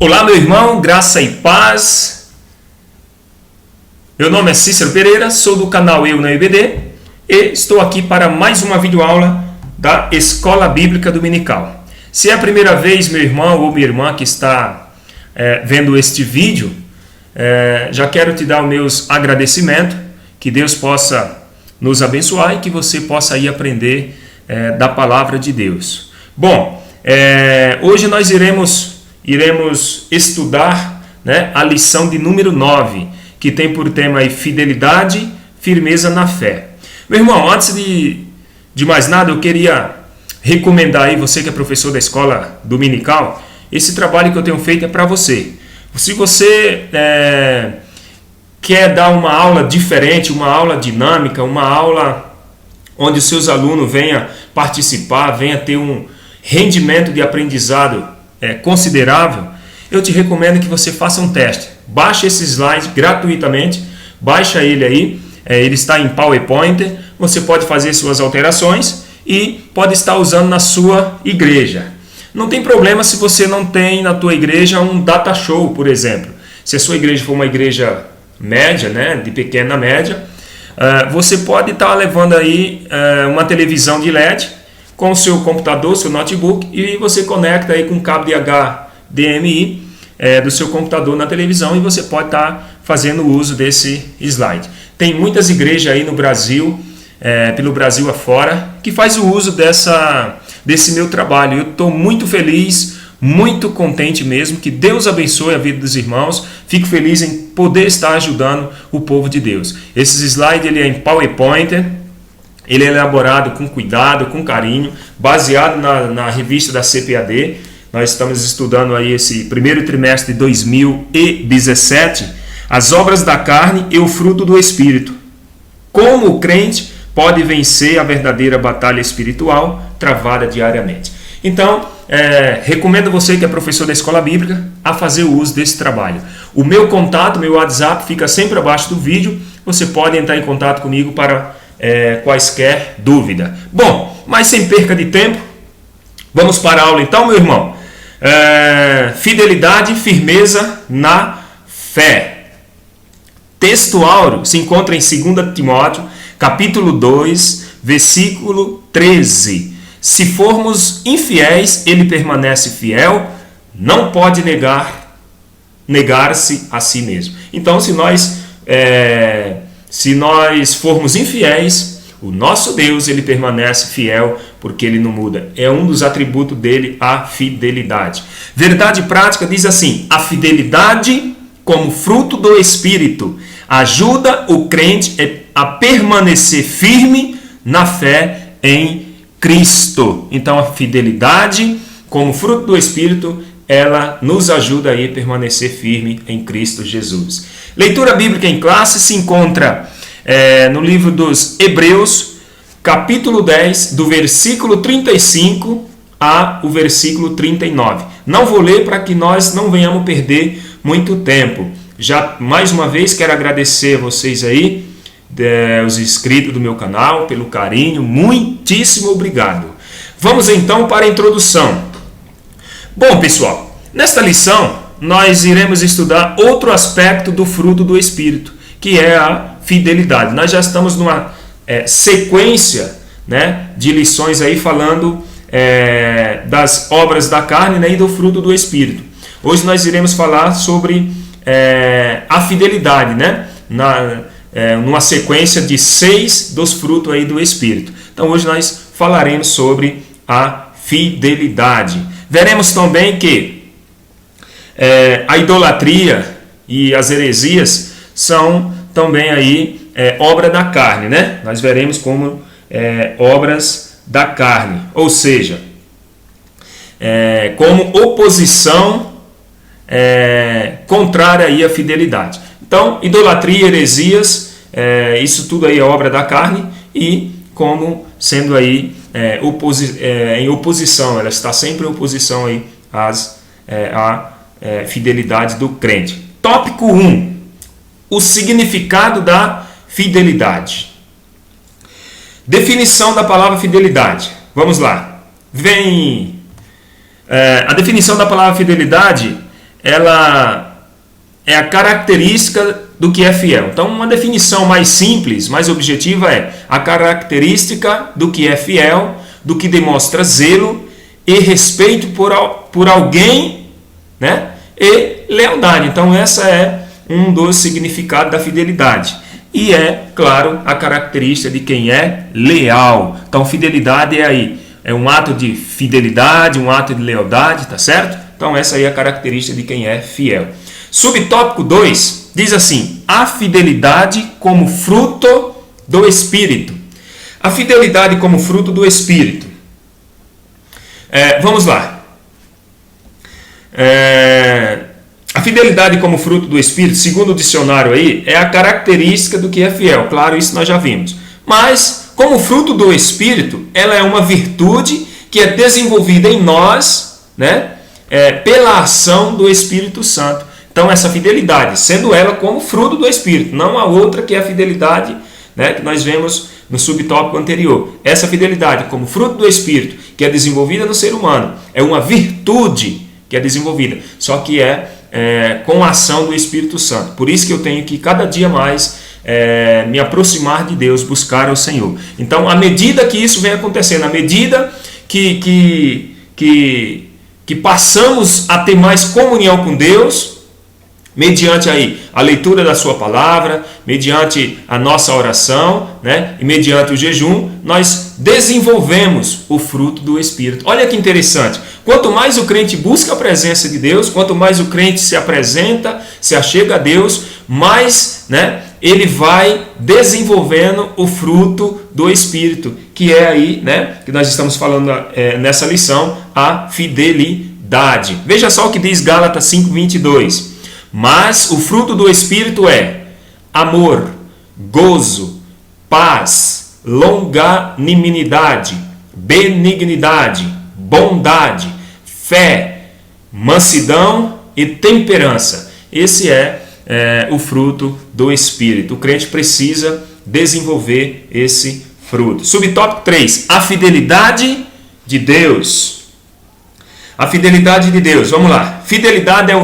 Olá, meu irmão, graça e paz. Meu nome é Cícero Pereira, sou do canal Eu na EBD e estou aqui para mais uma videoaula da Escola Bíblica Dominical. Se é a primeira vez, meu irmão ou minha irmã que está vendo este vídeo, já quero te dar os meus agradecimentos, que Deus possa nos abençoar e que você possa aí aprender da Palavra de Deus. Bom, hoje nós iremos estudar, a lição de número 9, que tem por tema aí fidelidade, firmeza na fé. Meu irmão, antes de mais nada, eu queria recomendar aí, você que é professor da escola dominical, esse trabalho que eu tenho feito é para você. Se você quer dar uma aula diferente, uma aula dinâmica, uma aula onde os seus alunos venham participar, venham ter um rendimento de aprendizado considerável, eu te recomendo que você faça um teste. Baixe esse slide gratuitamente, baixa ele aí, ele está em PowerPoint, você pode fazer suas alterações e pode estar usando na sua igreja. Não tem problema se você não tem na tua igreja um data show, por exemplo. Se a sua igreja for uma igreja média, de pequena a média, você pode estar levando aí uma televisão de LED com o seu computador, seu notebook, e você conecta aí com um cabo de HDMI do seu computador na televisão e você pode estar fazendo uso desse slide. Tem muitas igrejas aí no Brasil, pelo Brasil afora, que faz o uso desse meu trabalho. Eu estou muito feliz, muito contente mesmo, que Deus abençoe a vida dos irmãos. Fico feliz em poder estar ajudando o povo de Deus. Esse slide ele é em PowerPoint. Ele é elaborado com cuidado, com carinho, baseado na revista da CPAD. Nós estamos estudando aí esse primeiro trimestre de 2017, as obras da carne e o fruto do Espírito. Como o crente pode vencer a verdadeira batalha espiritual travada diariamente. Então, recomendo você que é professor da escola bíblica a fazer o uso desse trabalho. O meu contato, meu WhatsApp fica sempre abaixo do vídeo. Você pode entrar em contato comigo para quaisquer dúvida. Bom, mas sem perca de tempo, vamos para a aula então, meu irmão. Fidelidade e firmeza na fé. Texto áureo se encontra em 2 Timóteo, capítulo 2, versículo 13. Se formos infiéis, ele permanece fiel, não pode negar-se a si mesmo. Então, se nós formos infiéis, o nosso Deus ele permanece fiel porque ele não muda. É um dos atributos dele, a fidelidade. Verdade prática diz assim: a fidelidade como fruto do Espírito ajuda o crente a permanecer firme na fé em Cristo. Então a fidelidade como fruto do Espírito, ela nos ajuda a permanecer firme em Cristo Jesus. Leitura bíblica em classe se encontra no livro dos Hebreus, capítulo 10, do versículo 35 ao versículo 39. Não vou ler para que nós não venhamos perder muito tempo. Já mais uma vez quero agradecer a vocês aí, os inscritos do meu canal, pelo carinho. Muitíssimo obrigado. Vamos então para a introdução. Bom, pessoal, nesta lição nós iremos estudar outro aspecto do fruto do Espírito, que é a fidelidade. Nós já estamos numa sequência de lições aí falando das obras da carne e do fruto do Espírito. Hoje nós iremos falar sobre a fidelidade, numa sequência de 6 dos frutos aí do Espírito. Então hoje nós falaremos sobre a fidelidade. Veremos também que a idolatria e as heresias são também aí obra da carne, Nós veremos como obras da carne, ou seja, como oposição contrária aí à fidelidade. Então, idolatria, heresias, isso tudo aí é obra da carne e como sendo aí em oposição, ela está sempre em oposição aí à fidelidade do crente. Tópico 1. O significado da fidelidade. Definição da palavra fidelidade. Vamos lá. A definição da palavra fidelidade ela é a característica do que é fiel. Então, uma definição mais simples, mais objetiva é a característica do que é fiel, do que demonstra zelo e respeito por alguém, né? E lealdade. Então, essa é um dos significados da fidelidade. E é, claro, a característica de quem é leal. Então, fidelidade é um ato de fidelidade, um ato de lealdade, tá certo? Então, essa aí é a característica de quem é fiel. Subtópico 2 diz assim: a fidelidade como fruto do Espírito. A fidelidade como fruto do Espírito. Vamos lá. A fidelidade como fruto do Espírito, segundo o dicionário aí, é a característica do que é fiel. Claro, isso nós já vimos. Mas, como fruto do Espírito, ela é uma virtude que é desenvolvida em nós, né, pela ação do Espírito Santo. Então, essa fidelidade, sendo ela como fruto do Espírito, não a outra que é a fidelidade, né, que nós vemos no subtópico anterior. Essa fidelidade como fruto do Espírito, que é desenvolvida no ser humano, é uma virtude que é desenvolvida, só que com a ação do Espírito Santo. Por isso que eu tenho que cada dia mais me aproximar de Deus, buscar ao Senhor. Então, à medida que isso vem acontecendo, à medida que passamos a ter mais comunhão com Deus, mediante aí a leitura da sua palavra, mediante a nossa oração, né, e mediante o jejum, nós desenvolvemos o fruto do Espírito. Olha que interessante. Quanto mais o crente busca a presença de Deus, quanto mais o crente se apresenta, se achega a Deus, mais, né, ele vai desenvolvendo o fruto do Espírito, que é aí, né, que nós estamos falando nessa lição, a fidelidade. Veja só o que diz Gálatas 5:22. Mas o fruto do Espírito é amor, gozo, paz, longanimidade, benignidade, bondade, fé, mansidão e temperança. Esse é o fruto do Espírito. O crente precisa desenvolver esse fruto. Subtópico 3. A fidelidade de Deus. A fidelidade de Deus. Vamos lá. Fidelidade é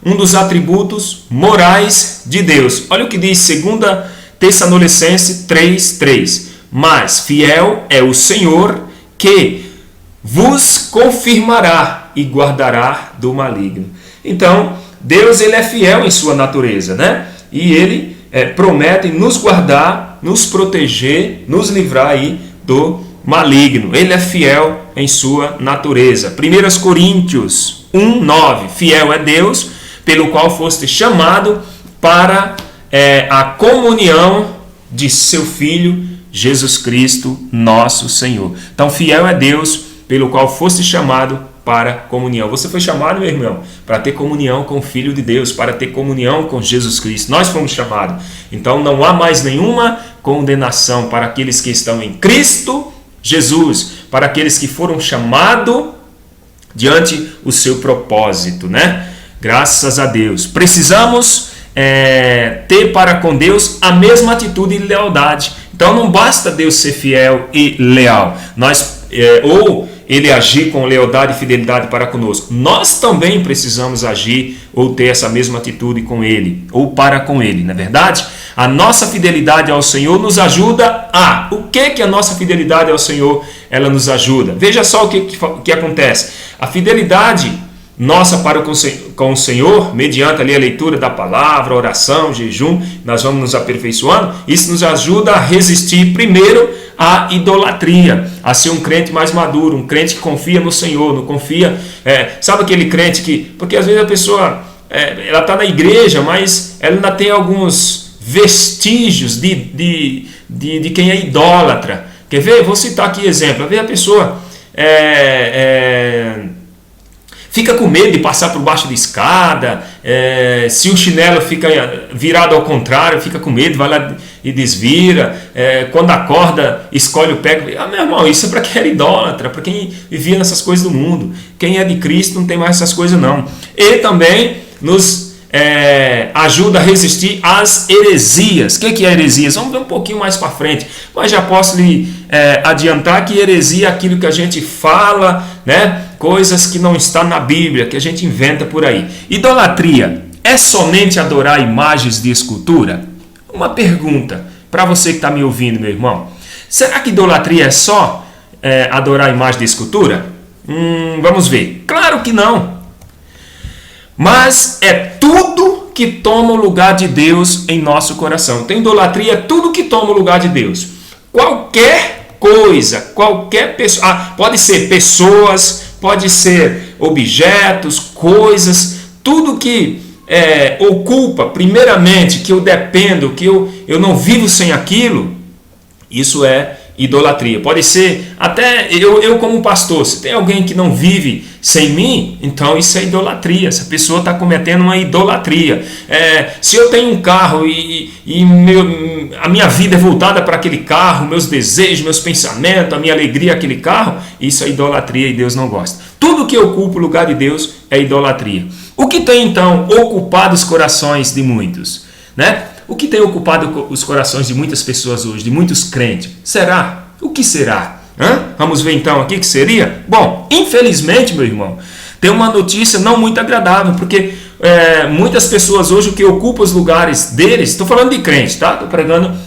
um dos atributos morais de Deus. Olha o que diz 2 Tessalonicenses 3:3. Mas fiel é o Senhor que vos confirmará e guardará do maligno. Então, Deus, ele é fiel em sua natureza, né? E ele promete nos guardar, nos proteger, nos livrar aí do maligno. Ele é fiel em sua natureza. 1 Coríntios 1:9. Fiel é Deus, pelo qual foste chamado para a comunhão de seu Filho, Jesus Cristo, nosso Senhor. Então, fiel é Deus, pelo qual foste chamado para comunhão. Você foi chamado, meu irmão, para ter comunhão com o Filho de Deus, para ter comunhão com Jesus Cristo. Nós fomos chamados. Então, não há mais nenhuma condenação para aqueles que estão em Cristo Jesus, para aqueles que foram chamados diante o seu propósito, né? Graças a Deus. Precisamos ter para com Deus a mesma atitude de lealdade. Então não basta Deus ser fiel e leal, ou Ele agir com lealdade e fidelidade para conosco. Nós também precisamos agir ou ter essa mesma atitude com Ele, ou para com Ele, não é verdade? A nossa fidelidade ao Senhor nos ajuda o que a nossa fidelidade ao Senhor ela nos ajuda? Veja só o que acontece. A fidelidade nossa para com o Senhor, mediante ali a leitura da palavra, oração, jejum, nós vamos nos aperfeiçoando. Isso nos ajuda a resistir primeiro à idolatria, a ser um crente mais maduro, um crente que confia no Senhor, não confia... sabe aquele crente que... Porque às vezes a pessoa ela está na igreja, mas ela ainda tem alguns vestígios de quem é idólatra. Quer ver? Vou citar aqui exemplo. Às vezes a pessoa... fica com medo de passar por baixo de escada, se o chinelo fica virado ao contrário, fica com medo, vai lá e desvira, quando acorda, escolhe o pé. Meu irmão, isso é para quem era idólatra, para quem vivia nessas coisas do mundo. Quem é de Cristo não tem mais essas coisas não. Ele também nos ajuda a resistir às heresias. O que é heresias? Vamos ver um pouquinho mais para frente, mas já posso lhe adiantar que heresia é aquilo que a gente fala, né? Coisas que não estão na Bíblia, que a gente inventa por aí. Idolatria é somente adorar imagens de escultura? Uma pergunta para você que está me ouvindo, meu irmão. Será que idolatria é só adorar imagem de escultura? Vamos ver. Claro que não. Mas é tudo que toma o lugar de Deus em nosso coração. Então, idolatria é tudo que toma o lugar de Deus. Qualquer coisa, qualquer pessoa, pode ser pessoas, pode ser objetos, coisas, tudo que ocupa, primeiramente, que eu dependo, que eu não vivo sem aquilo, isso é idolatria. Pode ser até eu como pastor, se tem alguém que não vive sem mim, então isso é idolatria. Essa pessoa está cometendo uma idolatria. Se eu tenho um carro e a minha vida é voltada para aquele carro, meus desejos, meus pensamentos, a minha alegria é aquele carro, isso é idolatria e Deus não gosta. Tudo que ocupa o lugar de Deus é idolatria. O que tem então ocupado os corações de muitos, né? O que tem ocupado os corações de muitas pessoas hoje, de muitos crentes? Será? O que será? Vamos ver então aqui o que seria? Bom, infelizmente, meu irmão, tem uma notícia não muito agradável, porque muitas pessoas hoje, o que ocupa os lugares deles, estou falando de crente, tá? Estou pregando,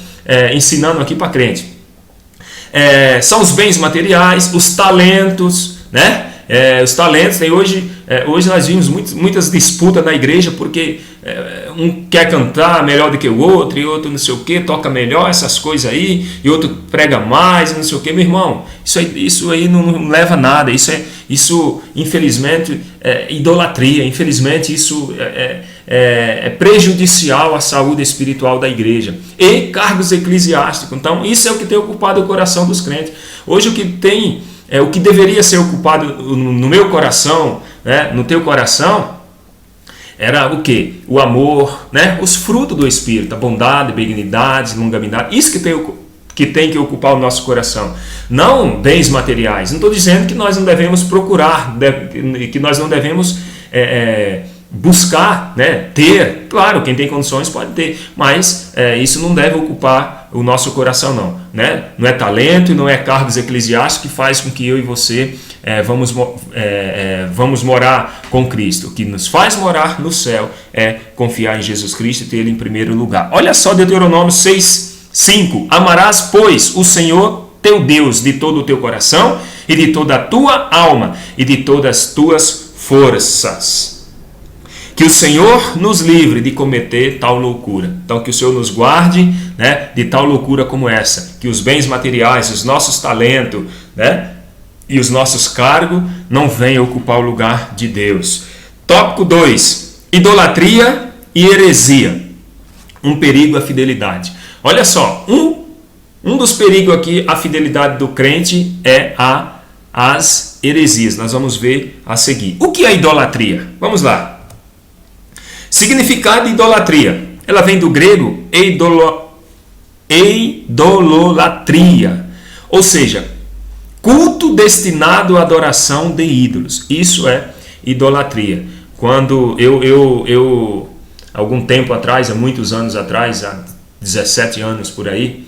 ensinando aqui para crente. São os bens materiais, os talentos, né? Os talentos, hoje nós vimos muitas disputas na igreja, porque um quer cantar melhor do que o outro, e outro não sei o que, toca melhor, essas coisas aí, e outro prega mais, não sei o que, meu irmão, isso aí não leva a nada, isso infelizmente é idolatria, infelizmente isso é prejudicial à saúde espiritual da igreja, e cargos eclesiásticos. Então isso é o que tem ocupado o coração dos crentes. Hoje o que deveria ser ocupado no meu coração, né, no teu coração, era o que? O amor, né? Os frutos do Espírito, a bondade, benignidade, longanimidade, isso que tem que ocupar o nosso coração. Não bens materiais. Não estou dizendo que nós não devemos procurar, que nós não devemos buscar, né, ter. Claro, quem tem condições pode ter, mas isso não deve ocupar o nosso coração, não, né? Não é talento e não é cargos eclesiásticos que faz com que eu e você vamos morar com Cristo. O que nos faz morar no céu é confiar em Jesus Cristo e ter Ele em primeiro lugar. Olha só Deuteronômio 6:5. Amarás, pois, o Senhor teu Deus de todo o teu coração e de toda a tua alma e de todas as tuas forças. Que o Senhor nos livre de cometer tal loucura. Então que o Senhor nos guarde, né, de tal loucura como essa. Que os bens materiais, os nossos talentos, né, e os nossos cargos não venham ocupar o lugar de Deus. Tópico 2. Idolatria e heresia. Um perigo à fidelidade. Olha só, um dos perigos aqui à fidelidade do crente é as heresias. Nós vamos ver a seguir. O que é idolatria? Vamos lá. Significado de idolatria. Ela vem do grego eidololatria, ou seja, culto destinado à adoração de ídolos. Isso é idolatria. Quando eu algum tempo atrás, há muitos anos atrás, há 17 anos por aí,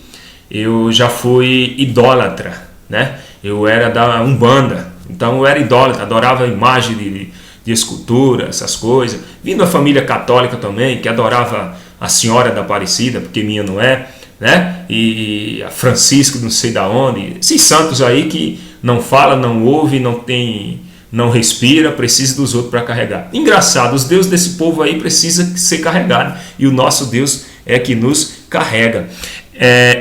eu já fui idólatra, né? Eu era da Umbanda, então eu era idólatra, adorava a imagem de escultura, essas coisas. Vim da família católica também, que adorava a Senhora da Aparecida, porque minha não é, né? E a Francisco, não sei da onde. Esses santos aí que não fala, não ouve, não respira, precisa dos outros para carregar. Engraçado, os deuses desse povo aí precisam ser carregados, e o nosso Deus é que nos carrega.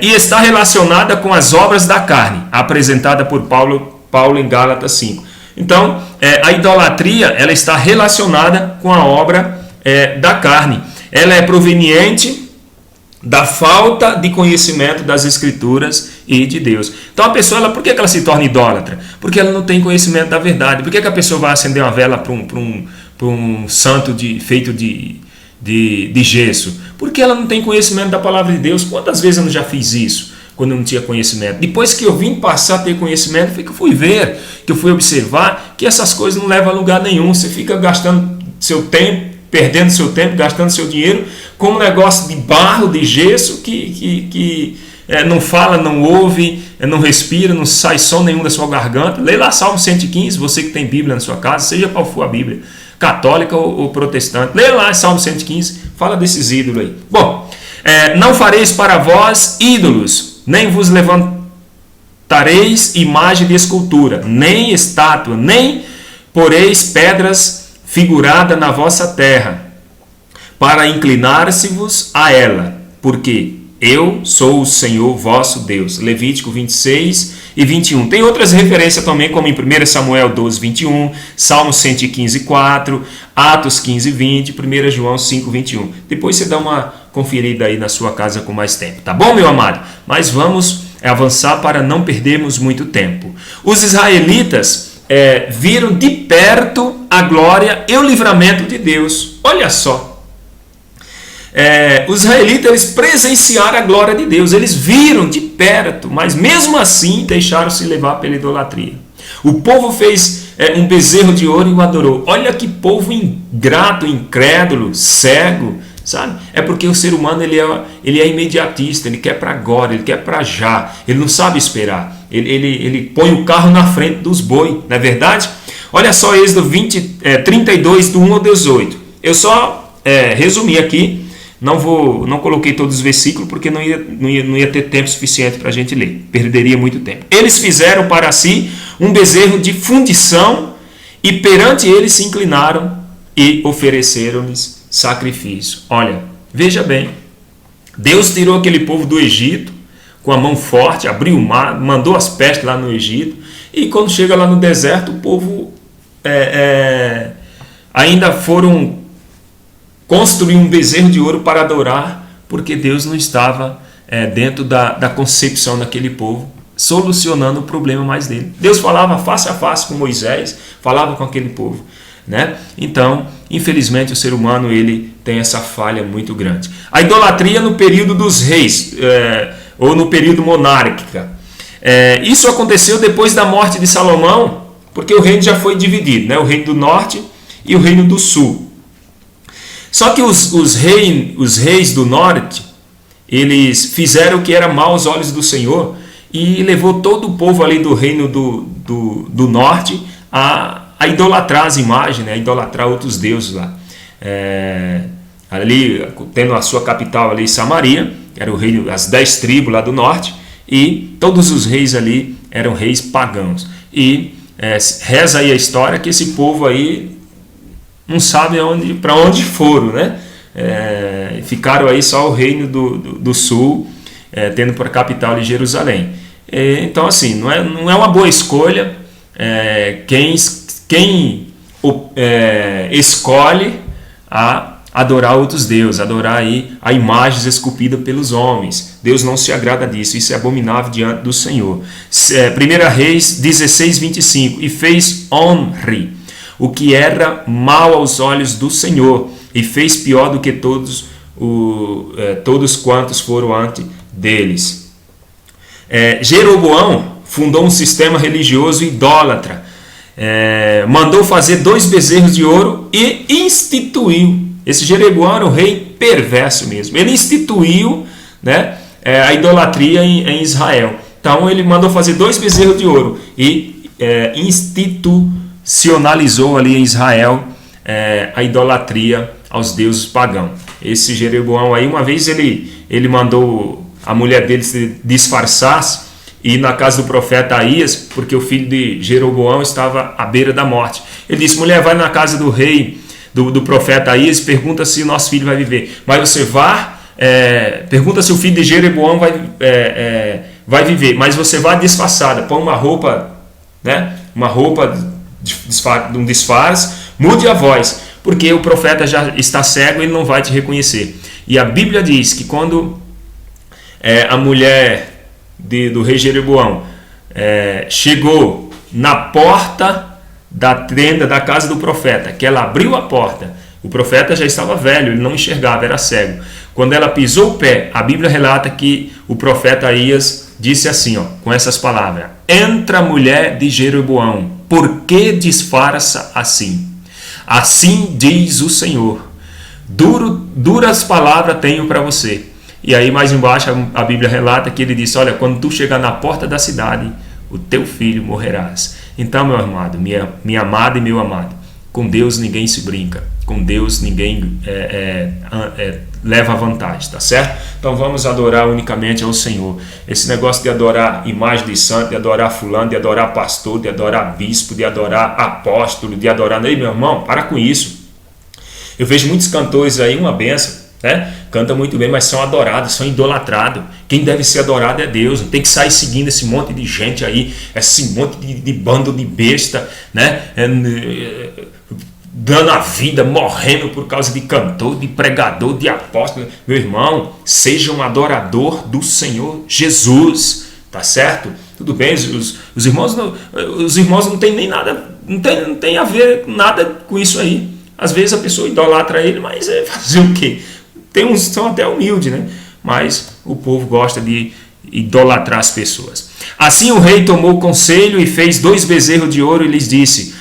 E está relacionada com as obras da carne, apresentada por Paulo em Gálatas 5. Então, a idolatria, ela está relacionada com a obra da carne. Ela é proveniente da falta de conhecimento das Escrituras e de Deus. Então, a pessoa, por que ela se torna idólatra? Porque ela não tem conhecimento da verdade. Por que a pessoa vai acender uma vela para um santo feito de gesso? Porque ela não tem conhecimento da palavra de Deus. Quantas vezes eu já fiz isso? Quando eu não tinha conhecimento. Depois que eu vim passar a ter conhecimento, foi que eu fui ver, que eu fui observar que essas coisas não levam a lugar nenhum. Você fica gastando seu tempo, perdendo seu tempo, gastando seu dinheiro com um negócio de barro, de gesso, que não fala, não ouve, não respira, não sai som nenhum da sua garganta. Lê lá Salmo 115, você que tem Bíblia na sua casa, seja qual for a Bíblia, católica ou protestante. Lê lá Salmo 115, fala desses ídolos aí. Bom, não fareis para vós ídolos, nem vos levantareis imagem de escultura, nem estátua, nem poreis pedras figuradas na vossa terra, para inclinar-se-vos a ela, porque eu sou o Senhor vosso Deus. Levítico 26 e 21. Tem outras referências também, como em 1 Samuel 12, 21, Salmo 115, 4, Atos 15, 20, 1 João 5, 21. Depois você dá uma conferida aí na sua casa com mais tempo. Tá bom, meu amado? Mas vamos avançar para não perdermos muito tempo. Os israelitas viram de perto a glória e o livramento de Deus. Olha só. Os israelitas eles presenciaram a glória de Deus, eles viram de perto, mas mesmo assim deixaram-se levar pela idolatria. O povo fez um bezerro de ouro e o adorou. Olha que povo ingrato, incrédulo, cego, sabe? É porque o ser humano ele é imediatista, ele quer para agora, ele quer para já, ele não sabe esperar, ele põe o carro na frente dos bois, não é verdade? Olha só Êxodo 32, do 1 ao 18. Eu só resumi aqui. Não coloquei todos os versículos porque não ia ter tempo suficiente para a gente ler. Perderia muito tempo. Eles fizeram para si um bezerro de fundição e perante eles se inclinaram e ofereceram-lhes sacrifício. Olha, veja bem. Deus tirou aquele povo do Egito com a mão forte, abriu o mar, mandou as pestes lá no Egito. E quando chega lá no deserto, o povo ainda foram construir um bezerro de ouro para adorar, porque Deus não estava dentro da concepção daquele povo, solucionando o problema mais dele. Deus falava face a face com Moisés, falava com aquele povo, né? Então, infelizmente, o ser humano ele tem essa falha muito grande. A idolatria no período dos reis, ou no período monárquico. Isso aconteceu depois da morte de Salomão, porque o reino já foi dividido, né? O reino do norte e o reino do sul. Só que os reis do norte, eles fizeram o que era mal aos olhos do Senhor e levou todo o povo ali do reino do norte a idolatrar as imagens, né? A idolatrar outros deuses lá. Ali, tendo a sua capital ali, Samaria, era o reino, as 10 tribos lá do norte, e todos os reis ali eram reis pagãos. E reza aí a história que esse povo aí não sabe para onde foram, né? Ficaram aí só o reino do sul, tendo por capital de Jerusalém. Então, assim, não é uma boa escolha quem escolhe a adorar outros deuses, adorar aí a imagens esculpidas pelos homens. Deus não se agrada disso, isso é abominável diante do Senhor. 1 Reis 16, 25, e fez honre o que era mal aos olhos do Senhor, e fez pior do que todos quantos foram antes deles. Jeroboão fundou um sistema religioso idólatra, mandou fazer 2 bezerros de ouro e instituiu. Esse Jeroboão era um rei perverso mesmo. Ele instituiu, né, a idolatria em Israel. Então ele mandou fazer 2 bezerros de ouro e institucionalizou ali em Israel a idolatria aos deuses pagãos. Esse Jeroboão aí, uma vez ele mandou a mulher dele se disfarçar e ir na casa do profeta Aías, porque o filho de Jeroboão estava à beira da morte. Ele disse: mulher, vai na casa do rei, do profeta Aías, pergunta se nosso filho vai viver. Mas você vá, pergunta se o filho de Jeroboão vai viver, mas você vá disfarçada, põe uma roupa, né? Uma roupa de um disfarce, mude a voz, porque o profeta já está cego e ele não vai te reconhecer. E a Bíblia diz que quando a mulher do rei Jeroboão chegou na porta da tenda da casa do profeta, que ela abriu a porta, o profeta já estava velho, ele não enxergava, era cego. Quando ela pisou o pé, a Bíblia relata que o profeta Aías disse assim, com essas palavras: entra, mulher de Jeroboão, por que disfarça assim? Assim diz o Senhor: duras palavras tenho para você. E aí mais embaixo a Bíblia relata que ele disse, olha, quando tu chegar na porta da cidade, o teu filho morrerás. Então, meu amado, minha amada e meu amado, com Deus ninguém se brinca, com Deus ninguém leva vantagem, tá certo? Então vamos adorar unicamente ao Senhor. Esse negócio de adorar imagem de santo, de adorar fulano, de adorar pastor, de adorar bispo, de adorar apóstolo, de adorar... Ei, meu irmão, para com isso. Eu vejo muitos cantores aí, uma benção, né? Canta muito bem, mas são adorados, são idolatrados. Quem deve ser adorado é Deus. Não tem que sair seguindo esse monte de gente aí, esse monte de bando de besta, né? Dando a vida, morrendo por causa de cantor, de pregador, de apóstolo. Meu irmão, seja um adorador do Senhor Jesus, tá certo? Tudo bem, os irmãos não tem nem nada, não tem a ver nada com isso aí. Às vezes a pessoa idolatra ele, mas é fazer o quê? Tem uns que são até humildes, né? Mas o povo gosta de idolatrar as pessoas. Assim o rei tomou conselho e fez 2 bezerros de ouro e lhes disse,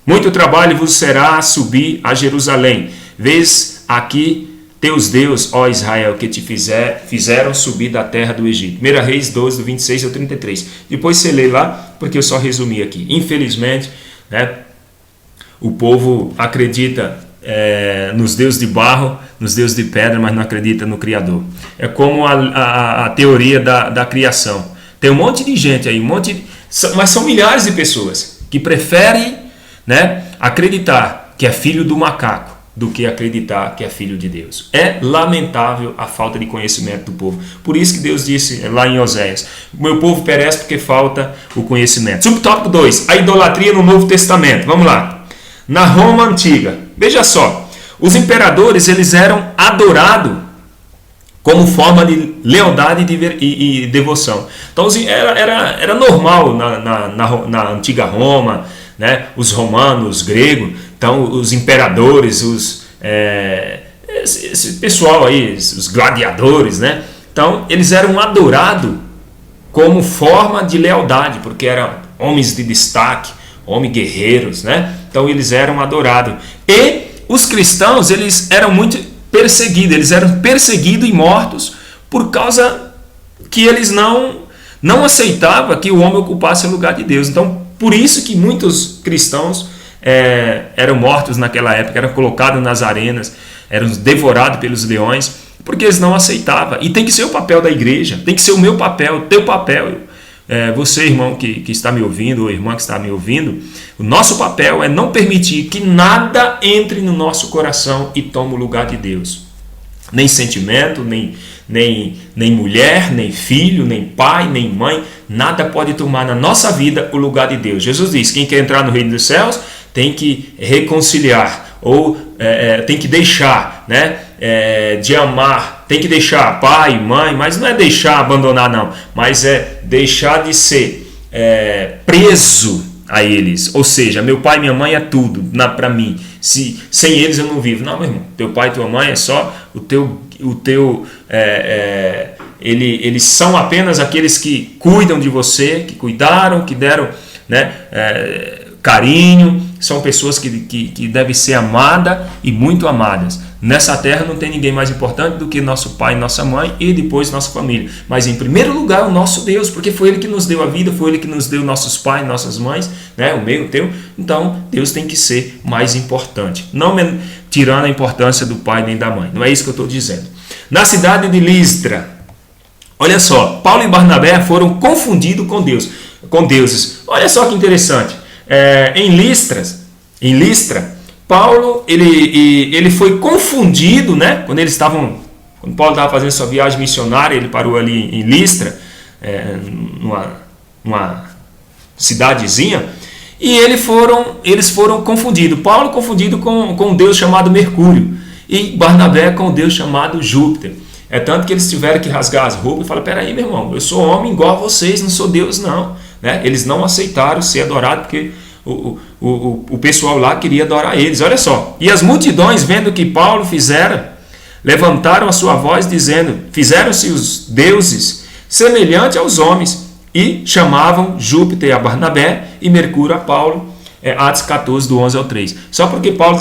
muito trabalho vos será subir a Jerusalém. Vês aqui teus deuses, ó Israel, que te fizeram subir da terra do Egito. 1 Reis 12, do 26 ao 33. Depois você lê lá, porque eu só resumi aqui. Infelizmente, né, o povo acredita nos deuses de barro, nos deuses de pedra, mas não acredita no Criador. É como a teoria da criação. Tem um monte de gente aí, mas são milhares de pessoas que preferem, né, acreditar que é filho do macaco do que acreditar que é filho de Deus. É lamentável a falta de conhecimento do povo. Por isso que Deus disse lá em Oséias, o meu povo perece porque falta o conhecimento. Subtópico 2, a idolatria no Novo Testamento. Vamos lá. Na Roma Antiga, veja só, os imperadores eles eram adorados como forma de lealdade e devoção. Então era normal na antiga Roma, né? Os romanos, os gregos, então os imperadores, esse pessoal aí, os gladiadores, né? Então eles eram adorados como forma de lealdade, porque eram homens de destaque, homens guerreiros, né? Então eles eram adorados. E os cristãos, eles eram muito perseguidos, eles eram perseguidos e mortos por causa que eles não aceitavam que o homem ocupasse o lugar de Deus. Então, por isso que muitos cristãos eram mortos naquela época, eram colocados nas arenas, eram devorados pelos leões, porque eles não aceitavam. E tem que ser o papel da igreja, tem que ser o meu papel, o teu papel. Você, irmão que está me ouvindo, ou irmã que está me ouvindo, o nosso papel é não permitir que nada entre no nosso coração e tome o lugar de Deus. Nem sentimento, nem mulher, nem filho, nem pai, nem mãe, nada pode tomar na nossa vida o lugar de Deus. Jesus diz, quem quer entrar no reino dos céus tem que reconciliar, ou tem que deixar, né, de amar, tem que deixar pai, mãe, mas não é deixar, abandonar não, mas é deixar de ser preso a eles. Ou seja, meu pai e minha mãe é tudo para mim, sem eles eu não vivo. Não, meu irmão, teu pai e tua mãe é só eles são apenas aqueles que cuidam de você, que cuidaram, que deram, né, carinho. São pessoas que devem ser amadas e muito amadas. Nessa terra não tem ninguém mais importante do que nosso pai e nossa mãe e depois nossa família. Mas em primeiro lugar o nosso Deus, porque foi Ele que nos deu a vida, foi Ele que nos deu nossos pais, nossas mães, né? O meu, o teu. Então Deus tem que ser mais importante. Não tirando a importância do pai nem da mãe. Não é isso que eu estou dizendo. Na cidade de Listra, olha só, Paulo e Barnabé foram confundidos com deuses. Olha só que interessante. Em Listra, Paulo ele foi confundido, né? Quando Paulo estava fazendo sua viagem missionária, ele parou ali em Listra, numa cidadezinha, e eles foram confundidos. Paulo confundido com um deus chamado Mercúrio e Barnabé com um deus chamado Júpiter. É tanto que eles tiveram que rasgar as roupas e falar, peraí, meu irmão, eu sou homem igual a vocês, não sou Deus não. Né? Eles não aceitaram ser adorados porque o pessoal lá queria adorar eles. Olha só, e as multidões vendo o que Paulo fizera, levantaram a sua voz dizendo, fizeram-se os deuses semelhantes aos homens e chamavam Júpiter a Barnabé e Mercúrio a Paulo, Atos 14, do 11 ao 3. Só porque Paulo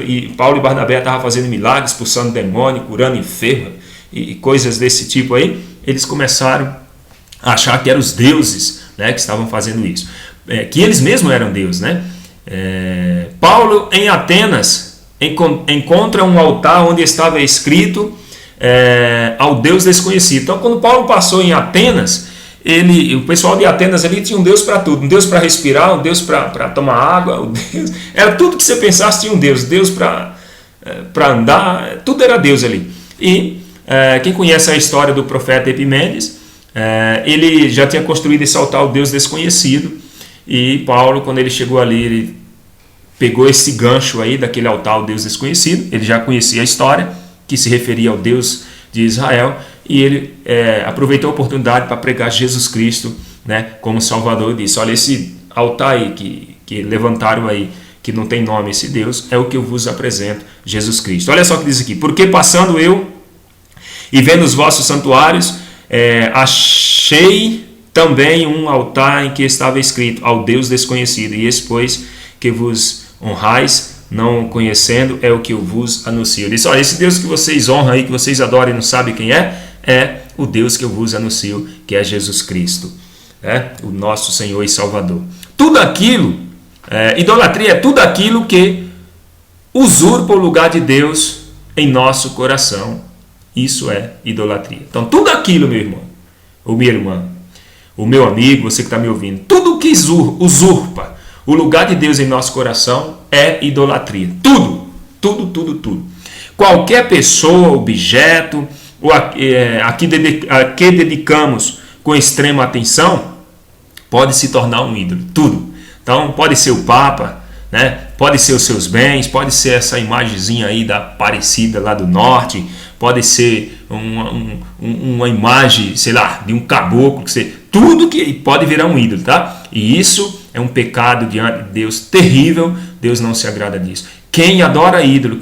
e Barnabé estavam fazendo milagres, expulsando demônio, curando enfermo e coisas desse tipo aí, eles começaram a achar que eram os deuses, né, que estavam fazendo isso. Que eles mesmos eram deuses, né? Paulo, em Atenas, encontra um altar onde estava escrito ao Deus desconhecido. Então, quando Paulo passou em Atenas, o pessoal de Atenas ali tinha um Deus para tudo, um Deus para respirar, um Deus para tomar água, era tudo que você pensasse tinha um Deus para andar, tudo era Deus ali. E quem conhece a história do profeta Epimenes, ele já tinha construído esse altar ao Deus desconhecido, e Paulo, quando ele chegou ali, ele pegou esse gancho aí daquele altar ao Deus desconhecido, ele já conhecia a história, que se referia ao Deus de Israel, e ele aproveitou a oportunidade para pregar Jesus Cristo, né, como Salvador, e disse: olha, esse altar aí que levantaram aí, que não tem nome esse Deus, é o que eu vos apresento, Jesus Cristo. Olha só o que diz aqui: porque passando eu e vendo os vossos santuários, achei também um altar em que estava escrito ao Deus desconhecido, e esse, pois, que vos honrais, não conhecendo, é o que eu vos anuncio. Ele disse: olha, esse Deus que vocês honram aí, que vocês adoram e não sabem quem é o Deus que eu vos anuncio, que é Jesus Cristo, o nosso Senhor e Salvador. Tudo aquilo, idolatria é tudo aquilo que usurpa o lugar de Deus em nosso coração. Isso é idolatria. Então, tudo aquilo, meu irmão, ou minha irmã, o meu amigo, você que está me ouvindo, tudo que usurpa o lugar de Deus em nosso coração é idolatria. Tudo, tudo, tudo, tudo. Qualquer pessoa, objeto, ou a que dedicamos com extrema atenção, pode se tornar um ídolo. Tudo. Então, pode ser o Papa, né? Pode ser os seus bens, pode ser essa imagenzinha aí da Aparecida lá do norte, pode ser uma imagem, sei lá, de um caboclo, tudo que pode virar um ídolo, tá? E isso é um pecado diante de Deus terrível. Deus não se agrada disso. Quem adora ídolo,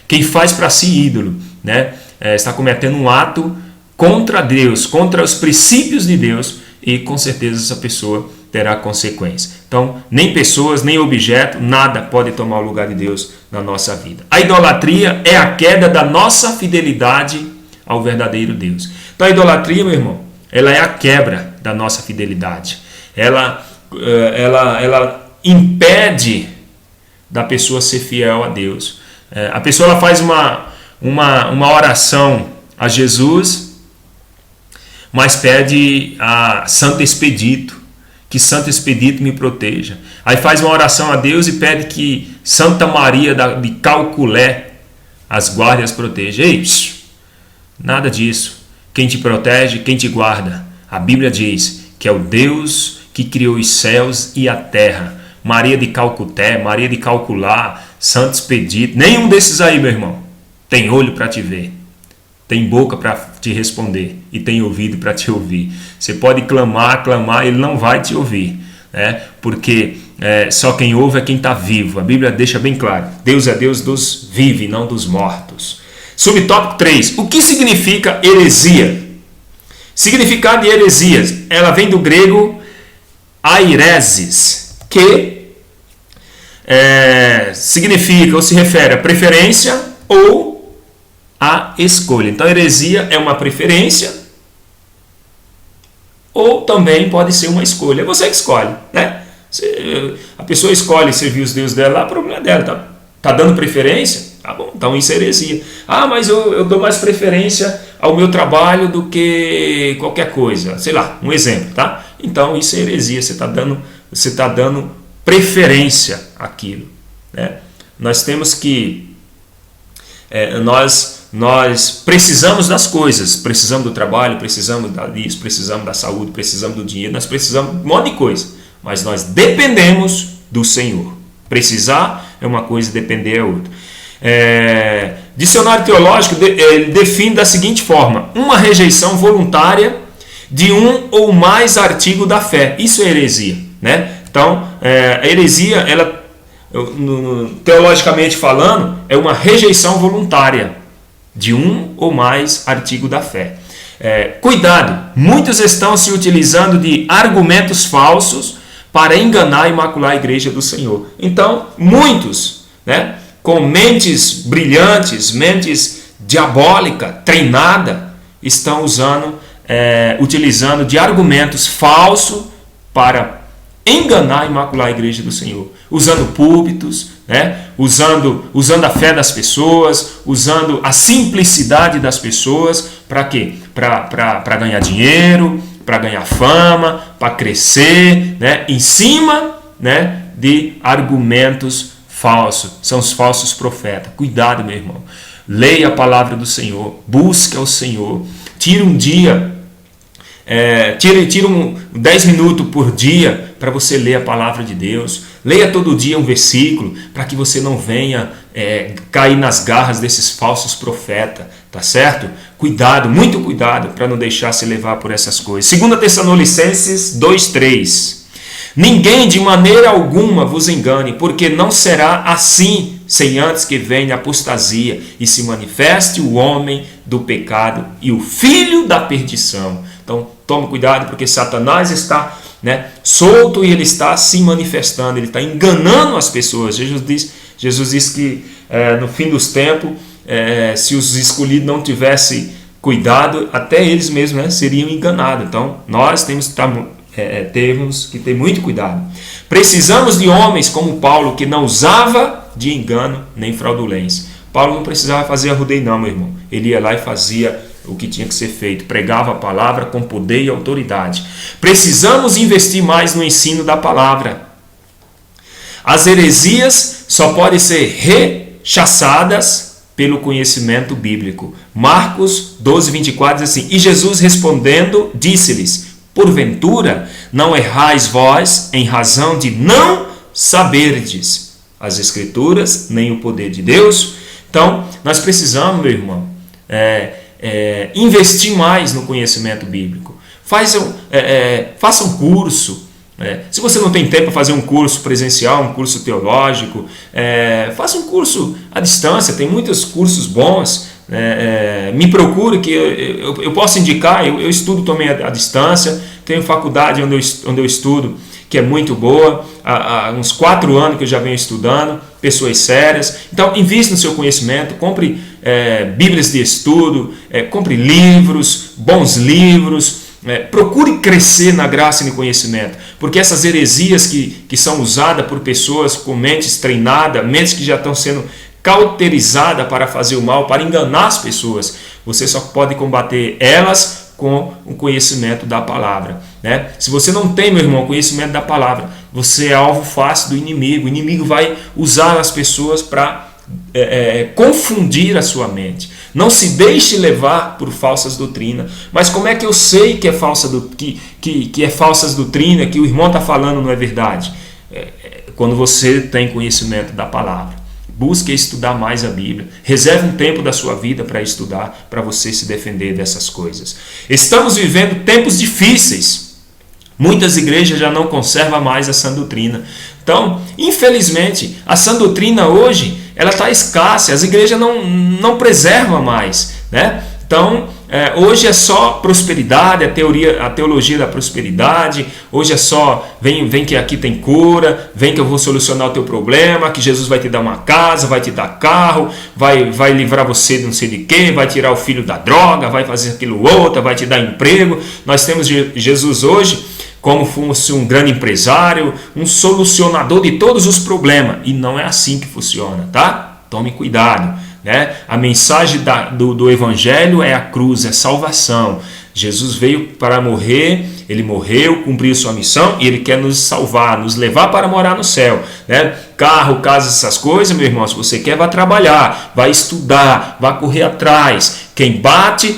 quem faz para si ídolo, né, está cometendo um ato contra Deus, contra os princípios de Deus, e com certeza essa pessoa terá consequência. Então, nem pessoas, nem objeto, nada pode tomar o lugar de Deus na nossa vida. A idolatria é a queda da nossa fidelidade ao verdadeiro Deus. Então, a idolatria, meu irmão, ela é a quebra da nossa fidelidade. Ela impede da pessoa ser fiel a Deus. A pessoa ela faz uma oração a Jesus, mas pede a Santo Expedito, que Santo Expedito me proteja. Aí faz uma oração a Deus e pede que Santa Maria de Calculé as guarde e as proteja. Ei, nada disso. Quem te protege, quem te guarda, a Bíblia diz que é o Deus que criou os céus e a terra. Maria de Calcuté, Maria de Calculá, Santo Expedito, nenhum desses aí, meu irmão, tem olho para te ver, tem boca para te responder e tem ouvido para te ouvir. Você pode clamar, ele não vai te ouvir, né? Porque só quem ouve é quem está vivo. A Bíblia deixa bem claro: Deus é Deus dos vivos, não dos mortos. Subtópico 3. O que significa heresia? Significado de heresias. Ela vem do grego aireses, que significa ou se refere a preferência ou a escolha. Então, heresia é uma preferência ou também pode ser uma escolha. É você que escolhe, né? A pessoa escolhe servir os deuses dela, lá, o problema é dela. Tá dando preferência? Tá bom, então isso é heresia. Ah, mas eu dou mais preferência ao meu trabalho do que qualquer coisa. Sei lá, um exemplo, tá? Então isso é heresia. Você tá dando preferência àquilo, né? Nós temos que... Nós precisamos das coisas. Precisamos do trabalho, precisamos disso, precisamos da saúde, precisamos do dinheiro. Nós precisamos de um monte de coisa. Mas nós dependemos do Senhor. Precisar é uma coisa, depender é outra. Dicionário teológico define da seguinte forma: uma rejeição voluntária de um ou mais artigo da fé. Isso é heresia, né? Então, a heresia, ela, teologicamente falando, é uma rejeição voluntária de um ou mais artigo da fé. Cuidado, muitos estão se utilizando de argumentos falsos para enganar e macular a igreja do Senhor. Então, muitos, né, com mentes brilhantes, mentes diabólicas, treinadas, estão utilizando de argumentos falsos para enganar e macular a igreja do Senhor, usando púlpitos, né? usando a fé das pessoas, usando a simplicidade das pessoas, para quê? Para ganhar dinheiro, para ganhar fama, para crescer, né? Em cima, né, de argumentos falsos. São os falsos profetas. Cuidado, meu irmão. Leia a palavra do Senhor, busque ao Senhor, tire um dia, tire 10 minutos por dia para você ler a palavra de Deus. Leia todo dia um versículo para que você não venha cair nas garras desses falsos profetas, tá certo? Cuidado, muito cuidado para não deixar se levar por essas coisas. 2 Tessalonicenses 2:3. Ninguém de maneira alguma vos engane, porque não será assim sem antes que venha a apostasia e se manifeste o homem do pecado e o filho da perdição. Então tome cuidado, porque Satanás está, né, solto e ele está se manifestando, ele está enganando as pessoas. Jesus diz que no fim dos tempos, se os escolhidos não tivessem cuidado, até eles mesmos, né, seriam enganados. Então nós temos que ter muito cuidado. Precisamos de homens como Paulo, que não usava de engano nem fraudulência. Paulo não precisava fazer arrudeio não, meu irmão. Ele ia lá e fazia o que tinha que ser feito, pregava a palavra com poder e autoridade. Precisamos investir mais no ensino da palavra. As heresias só podem ser rechaçadas pelo conhecimento bíblico. Marcos 12:24 diz assim: e Jesus respondendo disse-lhes: porventura não errais vós em razão de não saberdes as Escrituras nem o poder de Deus? Então nós precisamos, meu irmão, investir mais no conhecimento bíblico. Faça um curso. Se você não tem tempo para fazer um curso presencial, um curso teológico, faça um curso à distância. Tem muitos cursos bons. Me procure, que eu posso indicar. Eu estudo também à distância. Tenho faculdade onde eu estudo, que é muito boa. Há uns 4 anos que eu já venho estudando, pessoas sérias. Então invista no seu conhecimento, compre bíblias de estudo, compre livros, bons livros. Procure crescer na graça e no conhecimento, porque essas heresias que são usadas por pessoas com mentes treinadas, mentes que já estão sendo cauterizadas para fazer o mal, para enganar as pessoas, você só pode combater elas com o conhecimento da palavra, né? Se você não tem, meu irmão, conhecimento da palavra, você é alvo fácil do inimigo. O inimigo vai usar as pessoas para confundir a sua mente. Não se deixe levar por falsas doutrinas. Mas como é que eu sei que é que é falsas doutrinas, que o irmão está falando não é verdade? Quando você tem conhecimento da palavra. Busque estudar mais a Bíblia. Reserve um tempo da sua vida para estudar, para você se defender dessas coisas. Estamos vivendo tempos difíceis. Muitas igrejas já não conservam mais a sã doutrina. Então, infelizmente, a sã doutrina hoje ela está escassa. As igrejas não preservam mais, né? Então, hoje é só prosperidade, a teologia da prosperidade. Hoje é só, vem que aqui tem cura, vem que eu vou solucionar o teu problema, que Jesus vai te dar uma casa, vai te dar carro, vai livrar você de não sei de quê, vai tirar o filho da droga, vai fazer aquilo outro, vai te dar emprego. Nós temos Jesus hoje como fosse um grande empresário, um solucionador de todos os problemas. E não é assim que funciona, tá? Tome cuidado, né? A mensagem do Evangelho é a cruz, é salvação. Jesus veio para morrer, ele morreu, cumpriu sua missão e ele quer nos salvar, nos levar para morar no céu, né? Carro, casa, essas coisas, meu irmão, se você quer, vá trabalhar, vá estudar, vá correr atrás. Quem bate,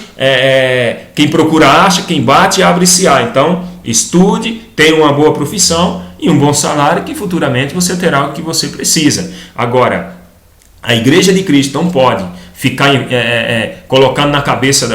quem procura acha, quem bate abre-se-á. Então, estude, tenha uma boa profissão e um bom salário, que futuramente você terá o que você precisa. Agora, a Igreja de Cristo não pode ficar colocando na cabeça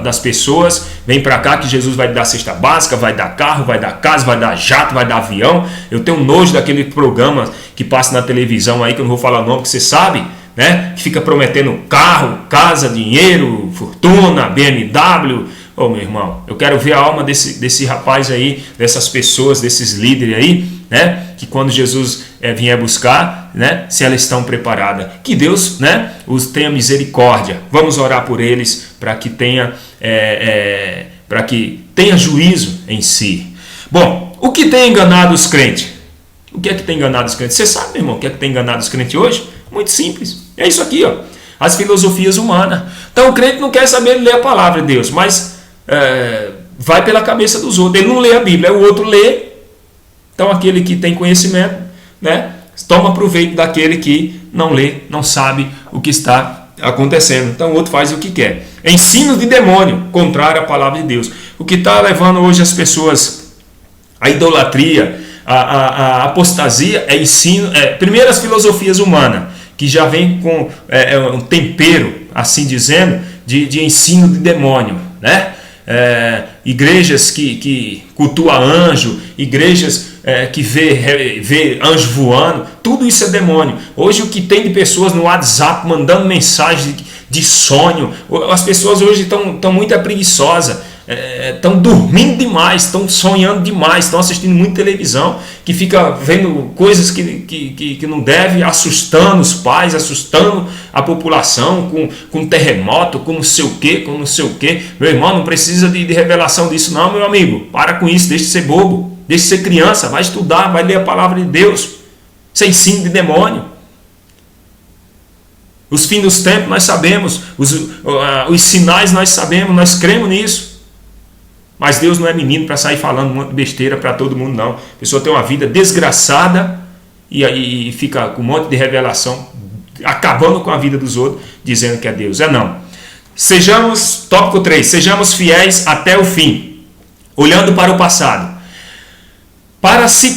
das pessoas: vem para cá que Jesus vai dar cesta básica, vai dar carro, vai dar casa, vai dar jato, vai dar avião. Eu tenho nojo daquele programa que passa na televisão aí, que eu não vou falar o nome, que você sabe, né? Que fica prometendo carro, casa, dinheiro, fortuna, BMW, Ô, meu irmão, eu quero ver a alma desse rapaz aí, dessas pessoas, desses líderes aí, né? Que quando Jesus vier buscar, né? Se elas estão preparadas. Que Deus, né? Os tenha misericórdia. Vamos orar por eles para que tenha juízo em si. Bom, o que tem enganado os crentes? O que é que tem enganado os crentes? Você sabe, meu irmão, o que é que tem enganado os crentes hoje? Muito simples. É isso aqui, ó. As filosofias humanas. Então o crente não quer saber ler a palavra de Deus, mas vai pela cabeça dos outros. Ele não lê a Bíblia, o outro lê. Então aquele que tem conhecimento, né, toma proveito daquele que não lê, não sabe o que está acontecendo. Então o outro faz o que quer. Ensino de demônio, contrário à palavra de Deus. O que está levando hoje as pessoas à idolatria, à apostasia, é ensino. Primeiro as filosofias humanas, que já vem com um tempero, assim dizendo, de ensino de demônio, né? Igrejas que cultuam anjo, igrejas que vê anjo voando, tudo isso é demônio. Hoje o que tem de pessoas no WhatsApp mandando mensagem de sonho, as pessoas hoje estão muito preguiçosas, estão dormindo demais, estão sonhando demais, estão assistindo muita televisão, que fica vendo coisas que não deve, assustando os pais, assustando a população com terremoto, com não sei o que, com não sei o que. Meu irmão, não precisa de revelação disso não, meu amigo. Para com isso, deixe de ser bobo, deixe de ser criança, vai estudar, vai ler a palavra de Deus. Isso é ensino de demônio. Os fins dos tempos nós sabemos, os sinais nós sabemos, nós cremos nisso. Mas Deus não é menino para sair falando um monte de besteira para todo mundo, não. A pessoa tem uma vida desgraçada e fica com um monte de revelação, acabando com a vida dos outros, dizendo que é Deus. Não. Tópico 3, sejamos fiéis até o fim, olhando para o passado. Para se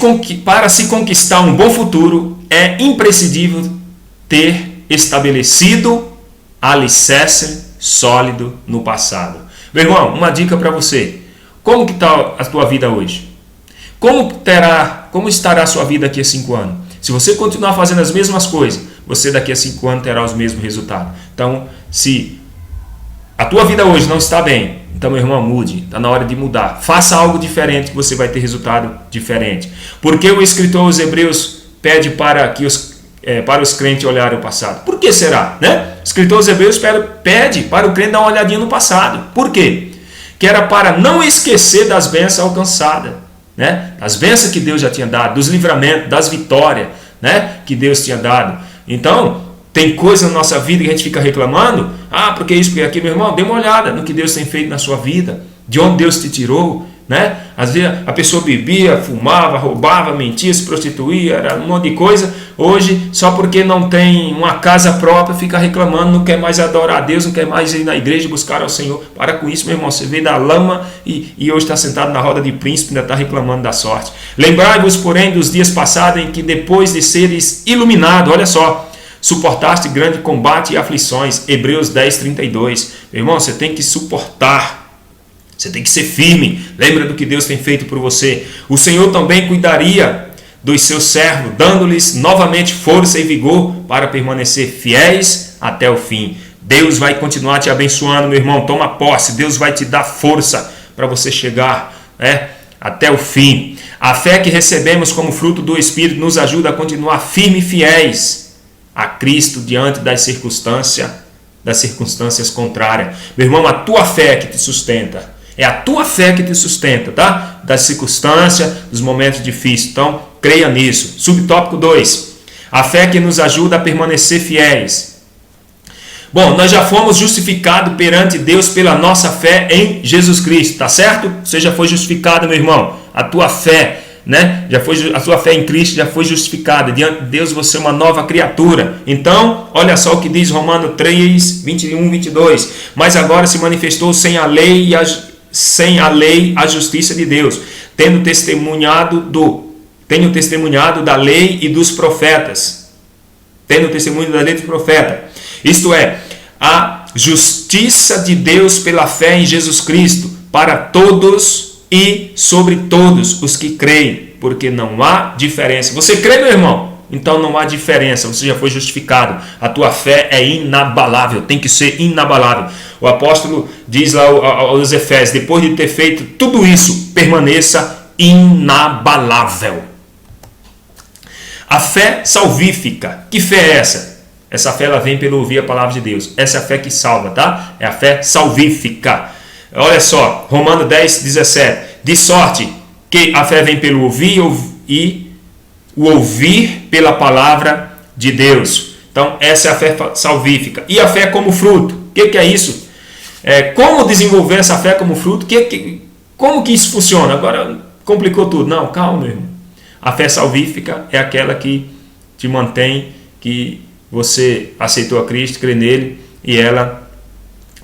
conquistar um bom futuro, é imprescindível ter estabelecido alicerce sólido no passado. Meu irmão, uma dica para você. Como que está a tua vida hoje? Como estará a sua vida daqui a 5 anos? Se você continuar fazendo as mesmas coisas, você daqui a 5 anos terá os mesmos resultados. Então, se a tua vida hoje não está bem, então, meu irmão, mude. Está na hora de mudar. Faça algo diferente que você vai ter resultado diferente. Porque o escritor aos Hebreus pede para os crentes olharem o passado? Por que será? Né? O escritor aos Hebreus pede para o crente dar uma olhadinha no passado. Por quê? Que era para não esquecer das bênçãos alcançadas, né? As bênçãos que Deus já tinha dado, dos livramentos, das vitórias, né? Que Deus tinha dado. Então, tem coisa na nossa vida que a gente fica reclamando, porque isso, porque aquilo, meu irmão, dê uma olhada no que Deus tem feito na sua vida, de onde Deus te tirou, né? Às vezes a pessoa bebia, fumava, roubava, mentia, se prostituía, era um monte de coisa. Hoje, só porque não tem uma casa própria, fica reclamando, não quer mais adorar a Deus, não quer mais ir na igreja buscar ao Senhor. Para com isso, meu irmão, você veio da lama e hoje está sentado na roda de príncipe, ainda está reclamando da sorte. Lembrai-vos, porém, dos dias passados em que depois de seres iluminados, olha só, suportaste grande combate e aflições. Hebreus 10, 32. Meu irmão, você tem que suportar. Você tem que ser firme. Lembra do que Deus tem feito por você. O Senhor também cuidaria dos seus servos, dando-lhes novamente força e vigor para permanecer fiéis até o fim. Deus vai continuar te abençoando, meu irmão. Toma posse. Deus vai te dar força para você chegar, até o fim. A fé que recebemos como fruto do Espírito nos ajuda a continuar firmes e fiéis a Cristo diante das circunstâncias contrárias. Meu irmão, a tua fé que te sustenta. É a tua fé que te sustenta, tá? Das circunstâncias, dos momentos difíceis. Então, creia nisso. Subtópico 2. A fé que nos ajuda a permanecer fiéis. Bom, nós já fomos justificados perante Deus pela nossa fé em Jesus Cristo, tá certo? Você já foi justificado, meu irmão. A tua fé, né? A tua fé em Cristo já foi justificada. Diante de Deus você é uma nova criatura. Então, olha só o que diz Romanos 3, 21, 22. Mas agora se manifestou sem a lei a justiça de Deus, tenho testemunhado da lei e dos profetas. Tenho testemunho da lei e dos profetas. Isto é, a justiça de Deus pela fé em Jesus Cristo, para todos e sobre todos os que creem, porque não há diferença. Você crê, meu irmão? então não há diferença, você já foi justificado. A tua fé é inabalável, tem que ser inabalável. O apóstolo diz lá aos Efésios, depois de ter feito tudo isso, permaneça inabalável. A fé salvífica, que fé é essa? Essa fé ela vem pelo ouvir a palavra de Deus. Essa é a fé que salva, tá? É a fé salvífica. Olha só, Romanos 10, 17. De sorte que a fé vem pelo ouvir e o ouvir pela palavra de Deus. Então, essa é a fé salvífica. E a fé como fruto. O que é isso? Como desenvolver essa fé como fruto? Como que isso funciona? Agora complicou tudo. Não, calma, meu irmão. A fé salvífica é aquela que te mantém, que você aceitou a Cristo, crê nele, e ela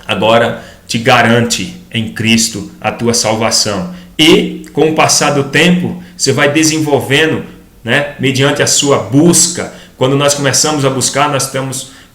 agora te garante em Cristo a tua salvação. E com o passar do tempo, você vai desenvolvendo, né, mediante a sua busca. Quando nós começamos a buscar,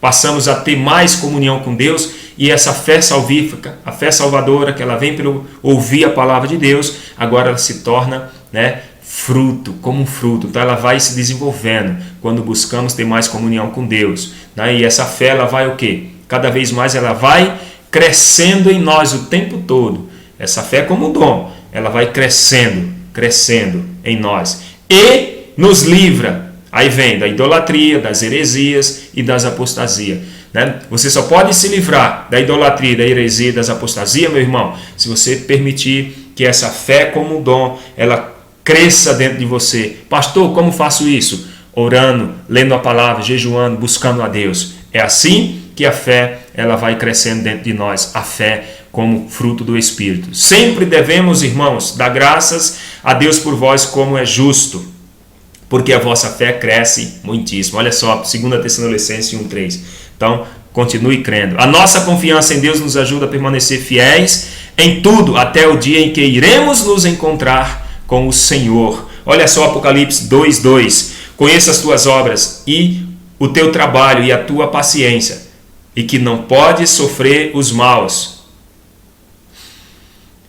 passamos a ter mais comunhão com Deus, e essa fé salvífica, a fé salvadora, que ela vem pelo ouvir a palavra de Deus, agora ela se torna, né, fruto, como um fruto. Então ela vai se desenvolvendo quando buscamos ter mais comunhão com Deus, né? E essa fé ela vai o quê? Cada vez mais ela vai crescendo em nós o tempo todo. Essa fé como um dom, ela vai crescendo em nós e nos livra. Aí vem da idolatria, das heresias e das apostasias, né? Você só pode se livrar da idolatria, da heresia e das apostasias, meu irmão, se você permitir que essa fé como um dom, ela cresça dentro de você. Pastor, como faço isso? Orando, lendo a palavra, jejuando, buscando a Deus. É assim que a fé ela vai crescendo dentro de nós. A fé como fruto do Espírito. Sempre devemos, irmãos, dar graças a Deus por vós como é justo, porque a vossa fé cresce muitíssimo. Olha só, 2 Tessalonicenses 1:3. Então, continue crendo. A nossa confiança em Deus nos ajuda a permanecer fiéis em tudo, até o dia em que iremos nos encontrar com o Senhor. Olha só Apocalipse 2:2. Conheça as tuas obras e o teu trabalho e a tua paciência, e que não podes sofrer os maus.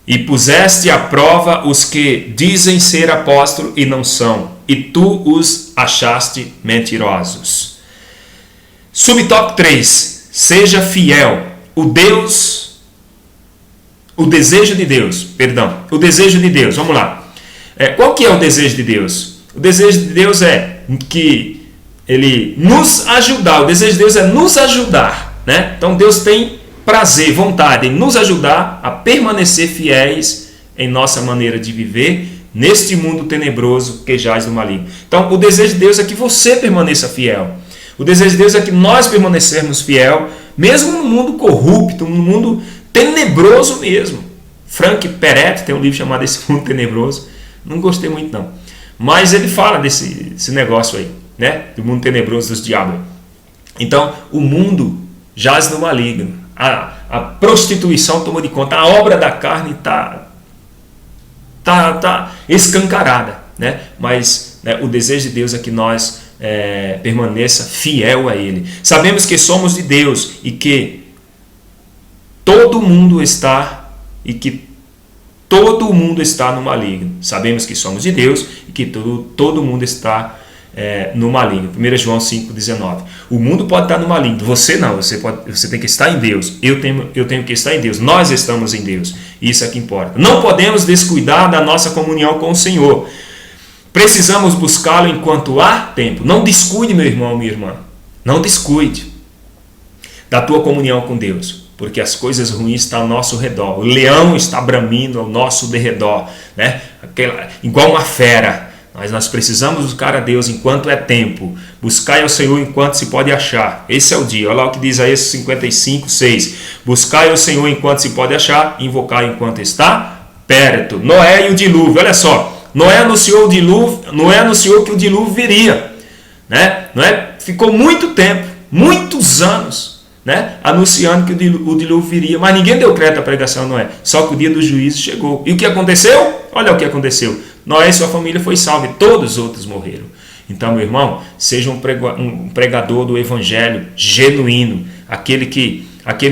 E puseste à prova os que dizem ser apóstolos e não são, e tu os achaste mentirosos. Subtópico 3. Seja fiel. O desejo de Deus. Vamos lá. Qual que é o desejo de Deus? O desejo de Deus é que Ele nos ajudar. O desejo de Deus é nos ajudar, né? Então Deus tem prazer, vontade em nos ajudar a permanecer fiéis em nossa maneira de viver neste mundo tenebroso que jaz no maligno. Então o desejo de Deus é que você permaneça fiel. O desejo de Deus é que nós permanecermos fiel, mesmo no mundo corrupto, no mundo tenebroso mesmo. Frank Peretti tem um livro chamado Esse Mundo Tenebroso. Não gostei muito não, mas ele fala desse negócio aí, né? Do mundo tenebroso dos diabos. Então o mundo jaz no maligno, a prostituição tomou de conta, a obra da carne está escancarada, né? Mas, né, o desejo de Deus é que nós permaneça fiel a Ele. Sabemos que somos de Deus e que todo mundo está no maligno. Sabemos que somos de Deus e que todo mundo está no maligno. 1 João 5,19. O mundo pode estar no maligno, você não, você tem que estar em Deus. Eu tenho que estar em Deus. Nós estamos em Deus. Isso é que importa. Não podemos descuidar da nossa comunhão com o Senhor. Precisamos buscá-lo enquanto há tempo. Não descuide, meu irmão, minha irmã. Não descuide da tua comunhão com Deus, porque as coisas ruins estão ao nosso redor. O leão está bramindo ao nosso derredor, né? Igual uma fera. Mas nós precisamos buscar a Deus enquanto é tempo. Buscai ao Senhor enquanto se pode achar. Esse é o dia. Olha lá o que diz Isaías 55:6. Buscai ao Senhor enquanto se pode achar. Invocai enquanto está perto. Noé e o dilúvio. Olha só. Noé anunciou que o dilúvio viria, né? Noé ficou muito tempo, muitos anos, né, anunciando que o dilúvio viria, mas ninguém deu crédito à pregação de Noé. Só que o dia do juízo chegou. E o que aconteceu? Olha o que aconteceu. Noé e sua família foi salva e todos os outros morreram. Então, meu irmão, seja um pregador do evangelho genuíno, aquele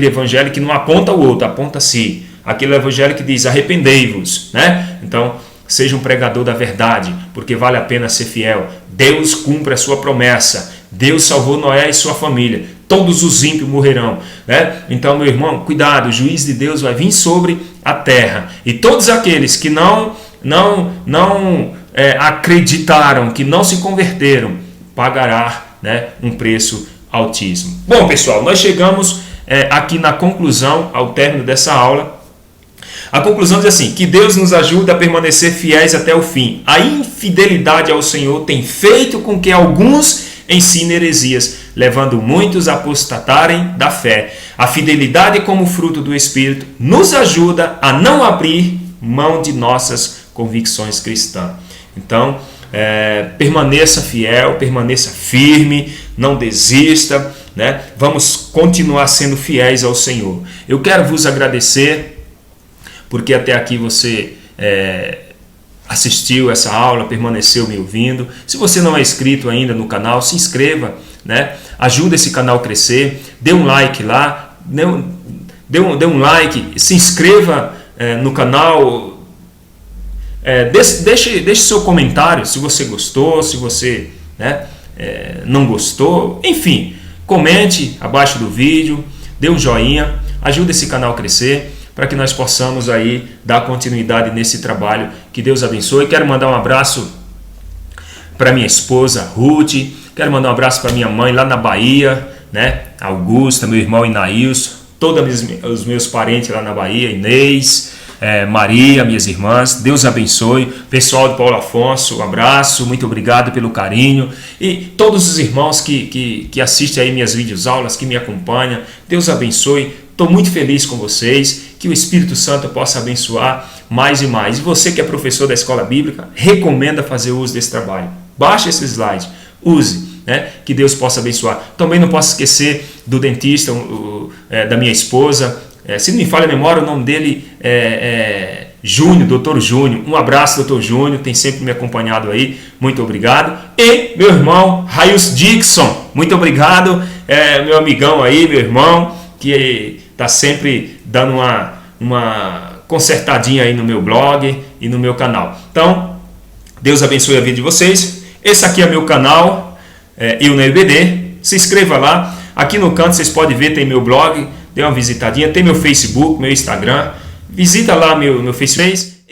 evangelho que não aponta o outro, aponta a si. Aquele evangelho que diz arrependei-vos, né? Então, seja um pregador da verdade, porque vale a pena ser fiel. Deus cumpre a sua promessa. Deus salvou Noé e sua família. Todos os ímpios morrerão, né? Então, meu irmão, cuidado, o juízo de Deus vai vir sobre a terra. E todos aqueles que não acreditaram, que não se converteram, pagará, né, um preço altíssimo. Bom, pessoal, nós chegamos aqui na conclusão, ao término dessa aula. A conclusão diz assim: que Deus nos ajude a permanecer fiéis até o fim. A infidelidade ao Senhor tem feito com que alguns ensinem heresias, levando muitos a apostatarem da fé. A fidelidade como fruto do Espírito nos ajuda a não abrir mão de nossas convicções cristãs. Então, permaneça fiel, permaneça firme, não desista, né? Vamos continuar sendo fiéis ao Senhor. Eu quero vos agradecer, porque até aqui você assistiu essa aula, permaneceu me ouvindo. Se você não é inscrito ainda no canal, se inscreva, né? Ajuda esse canal a crescer, dê um like lá, dê um like, se inscreva no canal, deixe seu comentário se você gostou, se você, né, não gostou, enfim, comente abaixo do vídeo, dê um joinha, ajuda esse canal a crescer, para que nós possamos aí dar continuidade nesse trabalho. Que Deus abençoe. Quero mandar um abraço para minha esposa Ruth, quero mandar um abraço para minha mãe lá na Bahia, né? Augusta, meu irmão Inailson, todos os meus parentes lá na Bahia, Inês, Maria, minhas irmãs. Deus abençoe. Pessoal do Paulo Afonso, um abraço, muito obrigado pelo carinho. E todos os irmãos que assistem aí minhas videoaulas, que me acompanham, Deus abençoe. Estou muito feliz com vocês, que o Espírito Santo possa abençoar mais e mais. E você que é professor da escola bíblica, recomenda fazer uso desse trabalho. Baixe esse slide, use, né? Que Deus possa abençoar. Também não posso esquecer do dentista, da minha esposa. Se não me falha a memória, o nome dele é Júnior, Dr. Júnior. Um abraço, Dr. Júnior, tem sempre me acompanhado aí. Muito obrigado. E meu irmão, Raius Dixon, muito obrigado. Meu amigão aí, meu irmão, que está sempre dando uma consertadinha aí no meu blog e no meu canal. Então, Deus abençoe a vida de vocês. Esse aqui é meu canal, Eu na EBD. Se inscreva lá. Aqui no canto vocês podem ver, tem meu blog. Dê uma visitadinha. Tem meu Facebook, meu Instagram. Visita lá meu Facebook.